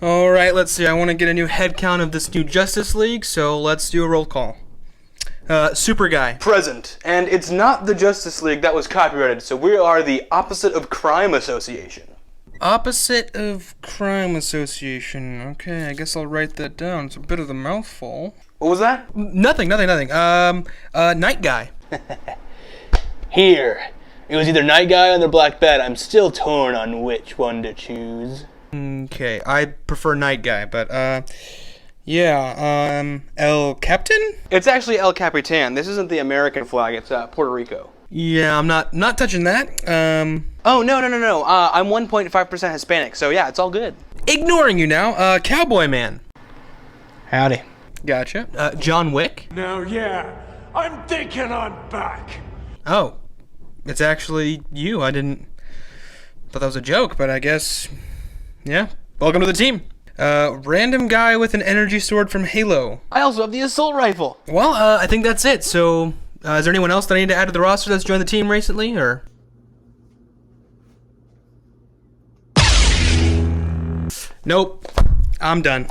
Alright, let's see. I want to get a new head count of this new Justice League, so let's do a roll call. Super Guy. Present. And it's not the Justice League that was copyrighted, so we are the Opposite of Crime Association. Opposite of Crime Association. Okay, I guess I'll write that down. It's a bit of a mouthful. What was that? Nothing. Night Guy. Here. It was either Night Guy or the Black Bat. I'm still torn on which one to choose. Okay, I prefer Night Guy, but, El Captain? It's actually El Capitan. This isn't the American flag, it's Puerto Rico. Yeah, I'm not touching that. Oh, no. I'm 1.5% Hispanic, so yeah, it's all good. Ignoring you now, Cowboy Man. Howdy. Gotcha. John Wick? Now, yeah, I'm thinking I'm back. Oh, it's actually you. I thought that was a joke, but I guess, yeah. Welcome to the team. Random guy with an energy sword from Halo. I also have the assault rifle. Well, I think that's it. So, is there anyone else that I need to add to the roster that's joined the team recently, or? Nope. I'm done.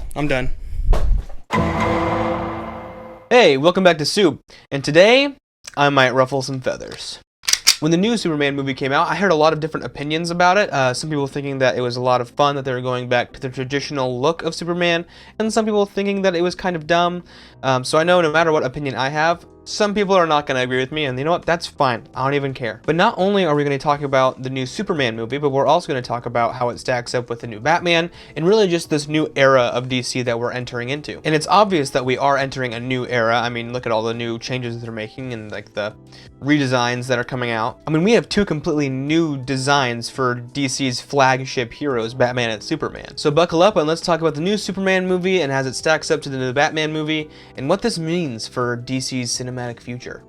Hey, welcome back to Soup. And today, I might ruffle some feathers. When the new Superman movie came out, I heard a lot of different opinions about it. Some people thinking that it was a lot of fun, that they were going back to the traditional look of Superman, and some people thinking that it was kind of dumb. So I know no matter what opinion I have, some people are not going to agree with me, and you know what? That's fine. I don't even care. But not only are we going to talk about the new Superman movie, but we're also going to talk about how it stacks up with the new Batman, and really just this new era of DC that we're entering into. And it's obvious that we are entering a new era. I mean, look at all the new changes that they're making and like the redesigns that are coming out. I mean, we have two completely new designs for DC's flagship heroes, Batman and Superman. So buckle up and let's talk about the new Superman movie and as it stacks up to the new Batman movie and what this means for DC's cinematic future.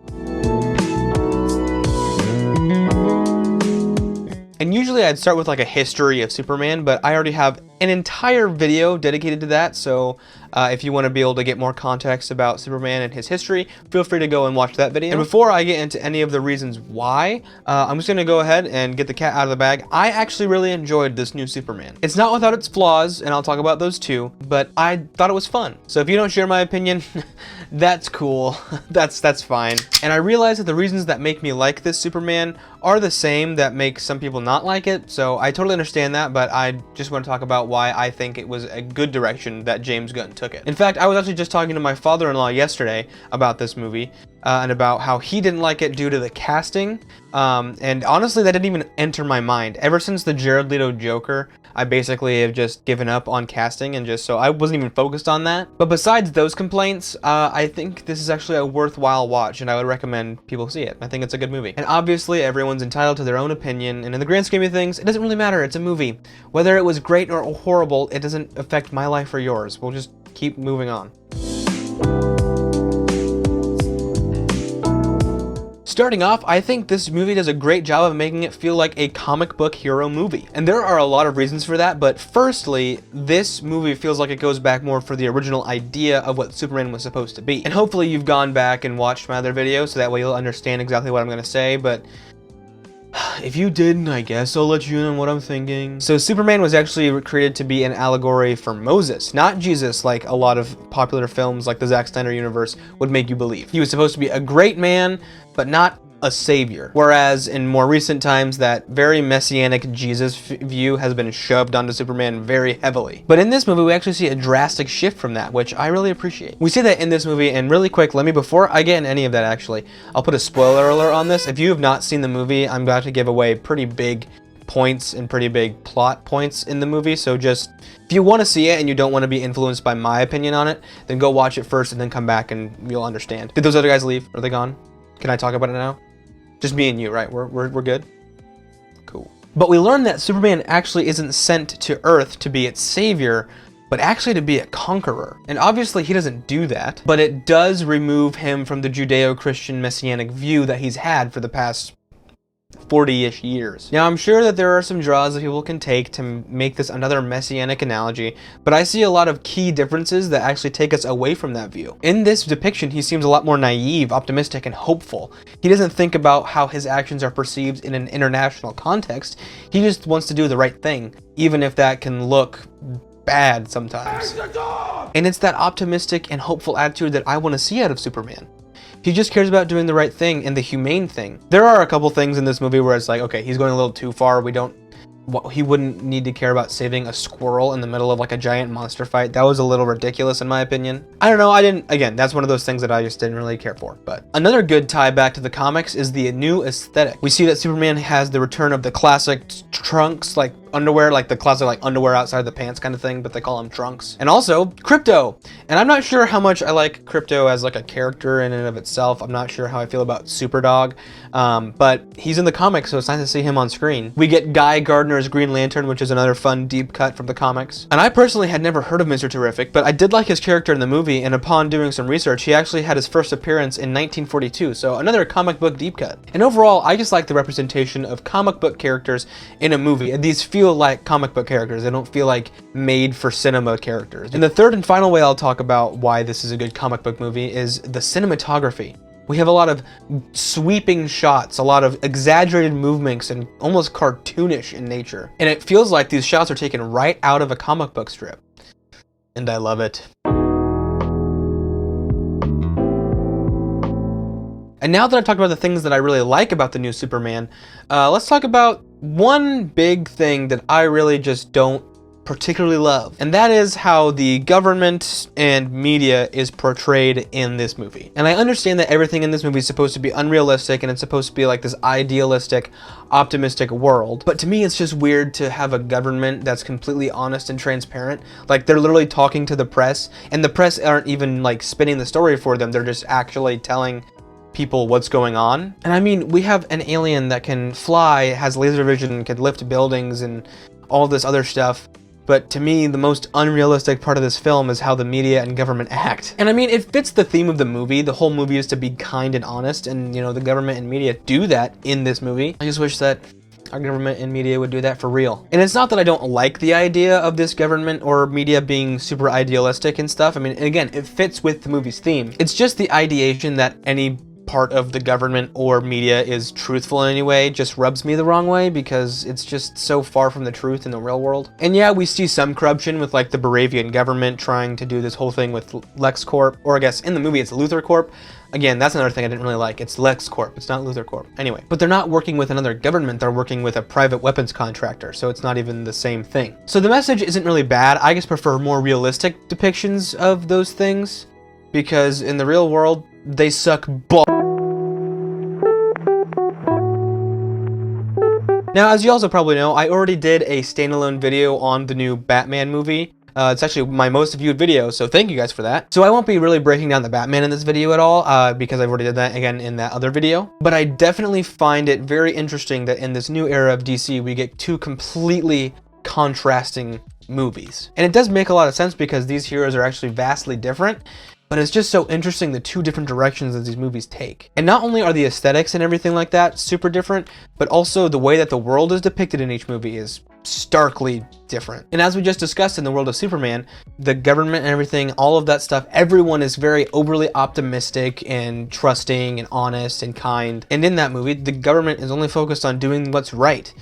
And usually I'd start with like a history of Superman, but I already have an entire video dedicated to that, so if you want to be able to get more context about Superman and his history, feel free to go and watch that video. And before I get into any of the reasons why, I'm just going to go ahead and get the cat out of the bag. I actually really enjoyed this new Superman. It's not without its flaws, and I'll talk about those too, but I thought it was fun. So if you don't share my opinion, that's cool. That's fine. And I realize that the reasons that make me like this Superman are the same that make some people not like it, so I totally understand that, but I just want to talk about why I think it was a good direction that James Gunn took it. In fact, I was actually just talking to my father-in-law yesterday about this movie, and about how he didn't like it due to the casting, and honestly that didn't even enter my mind. Ever since the Jared Leto Joker, I basically have just given up on casting, and just so I wasn't even focused on that. But besides those complaints, I think this is actually a worthwhile watch, and I would recommend people see it. I think it's a good movie. And obviously everyone's entitled to their own opinion, and in the grand scheme of things, it doesn't really matter. It's a movie. Whether it was great or horrible, it doesn't affect my life or yours. We'll just keep moving on. Starting off, I think this movie does a great job of making it feel like a comic book hero movie. And there are a lot of reasons for that, but firstly, this movie feels like it goes back more for the original idea of what Superman was supposed to be. And hopefully you've gone back and watched my other videos, so that way you'll understand exactly what I'm going to say, but if you didn't, I guess I'll let you in on what I'm thinking. So Superman was actually created to be an allegory for Moses, not Jesus, like a lot of popular films like the Zack Snyder universe would make you believe. He was supposed to be a great man, but not a savior. Whereas in more recent times, that very messianic Jesus view has been shoved onto Superman very heavily. But in this movie, we actually see a drastic shift from that, which I really appreciate. We see that in this movie, and really quick, before I get into any of that actually, I'll put a spoiler alert on this. If you have not seen the movie, I'm about to give away pretty big points and pretty big plot points in the movie, so just, if you want to see it and you don't want to be influenced by my opinion on it, then go watch it first and then come back and you'll understand. Did those other guys leave? Are they gone? Can I talk about it now? Just me and you, right? We're good? Cool. But we learn that Superman actually isn't sent to Earth to be its savior, but actually to be a conqueror. And obviously he doesn't do that, but it does remove him from the Judeo-Christian messianic view that he's had for the past 40-ish years. Now, I'm sure that there are some draws that people can take to make this another messianic analogy, but I see a lot of key differences that actually take us away from that view. In this depiction, he seems a lot more naive, optimistic, and hopeful. He doesn't think about how his actions are perceived in an international context. He just wants to do the right thing, even if that can look bad sometimes. And it's that optimistic and hopeful attitude that I want to see out of Superman. He just cares about doing the right thing and the humane thing. There are a couple things in this movie where it's like, okay, he's going a little too far. He wouldn't need to care about saving a squirrel in the middle of like a giant monster fight. That was a little ridiculous in my opinion. I don't know, again, that's one of those things that I just didn't really care for. But another good tie back to the comics is the new aesthetic. We see that Superman has the return of the classic trunks, like underwear, like the classic like underwear outside the pants kind of thing, but they call them trunks. And also Crypto. And I'm not sure how much I like Crypto as like a character in and of itself. I'm not sure how I feel about Superdog, but he's in the comics, so it's nice to see him on screen. We get Guy Gardner's Green Lantern, which is another fun deep cut from the comics. And I personally had never heard of Mr. Terrific, but I did like his character in the movie, and upon doing some research, he actually had his first appearance in 1942, so another comic book deep cut. And overall, I just like the representation of comic book characters in a movie, and these feel like comic book characters. They don't feel like made for cinema characters. And the third and final way I'll talk about why this is a good comic book movie is the cinematography. We have a lot of sweeping shots, a lot of exaggerated movements, and almost cartoonish in nature. And it feels like these shots are taken right out of a comic book strip. And I love it. And now that I've talked about the things that I really like about the new Superman, let's talk about one big thing that I really just don't particularly love. And that is how the government and media is portrayed in this movie. And I understand that everything in this movie is supposed to be unrealistic and it's supposed to be like this idealistic, optimistic world. But to me, it's just weird to have a government that's completely honest and transparent. Like they're literally talking to the press, and the press aren't even like spinning the story for them. They're just actually telling people what's going on. And I mean, we have an alien that can fly, has laser vision, can lift buildings and all this other stuff. But to me, the most unrealistic part of this film is how the media and government act. And I mean, it fits the theme of the movie. The whole movie is to be kind and honest, and you know, the government and media do that in this movie. I just wish that our government and media would do that for real. And it's not that I don't like the idea of this government or media being super idealistic and stuff. I mean, again, it fits with the movie's theme. It's just the ideation that any part of the government or media is truthful in any way just rubs me the wrong way, because it's just so far from the truth in the real world. And yeah, we see some corruption with like the Baravian government trying to do this whole thing with LexCorp, or I guess in the movie it's Luthor Corp. Again, that's another thing I didn't really like. It's LexCorp, it's not Luthor Corp. Anyway, but they're not working with another government, they're working with a private weapons contractor, so it's not even the same thing. So the message isn't really bad. I just prefer more realistic depictions of those things, because in the real world, they suck balls. Now, as you also probably know, I already did a standalone video on the new Batman movie. It's actually my most viewed video, so thank you guys for that. So I won't be really breaking down the Batman in this video at all, because I've already did that again in that other video. But I definitely find it very interesting that in this new era of DC, we get two completely contrasting movies. And it does make a lot of sense because these heroes are actually vastly different. But it's just so interesting the two different directions that these movies take. And not only are the aesthetics and everything like that super different, but also the way that the world is depicted in each movie is starkly different. And as we just discussed in the world of Superman, the government and everything, all of that stuff, everyone is very overly optimistic and trusting and honest and kind. And in that movie, the government is only focused on doing what's right.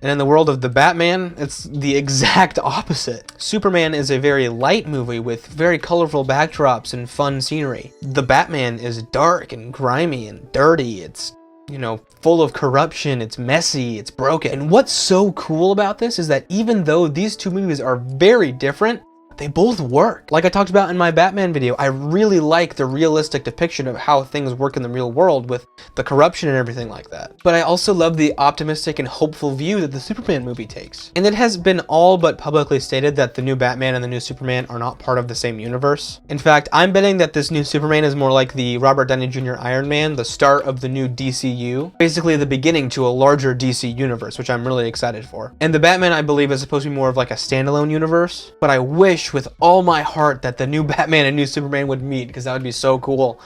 And in the world of the Batman, it's the exact opposite. Superman is a very light movie with very colorful backdrops and fun scenery. The Batman is dark and grimy and dirty. It's, you know, full of corruption, it's messy, it's broken. And what's so cool about this is that even though these two movies are very different, they both work. Like I talked about in my Batman video, I really like the realistic depiction of how things work in the real world with the corruption and everything like that. But I also love the optimistic and hopeful view that the Superman movie takes. And it has been all but publicly stated that the new Batman and the new Superman are not part of the same universe. In fact, I'm betting that this new Superman is more like the Robert Downey Jr. Iron Man, the start of the new DCU. Basically the beginning to a larger DC universe, which I'm really excited for. And the Batman, I believe, is supposed to be more of like a standalone universe. But I wish with all my heart that the new Batman and new Superman would meet, because that would be so cool.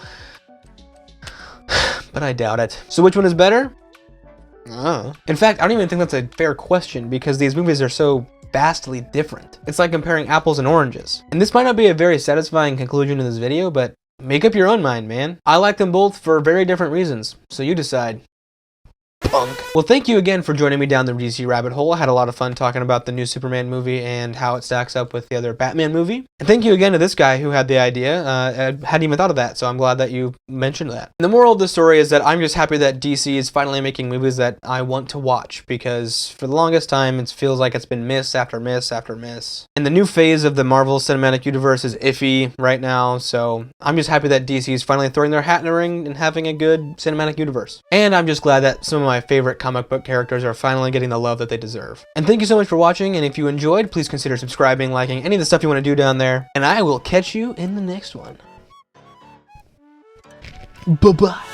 But I doubt it. So which one is better? In fact, I don't even think that's a fair question, because these movies are so vastly different. It's like comparing apples and oranges. And this might not be a very satisfying conclusion to this video, but make up your own mind, man. I like them both for very different reasons, so you decide. punk. Well, thank you again for joining me down the DC rabbit hole. I had a lot of fun talking about the new Superman movie and how it stacks up with the other Batman movie. And thank you again to this guy who had the idea. I hadn't even thought of that, so I'm glad that you mentioned that. And the moral of the story is that I'm just happy that DC is finally making movies that I want to watch, because for the longest time it feels like it's been miss after miss after miss. And the new phase of the Marvel Cinematic Universe is iffy right now, so I'm just happy that DC is finally throwing their hat in the ring and having a good cinematic universe. And I'm just glad that some of my favorite comic book characters are finally getting the love that they deserve. And thank you so much for watching, and if you enjoyed, please consider subscribing, liking, any of the stuff you want to do down there, and I will catch you in the next one. Bye-bye.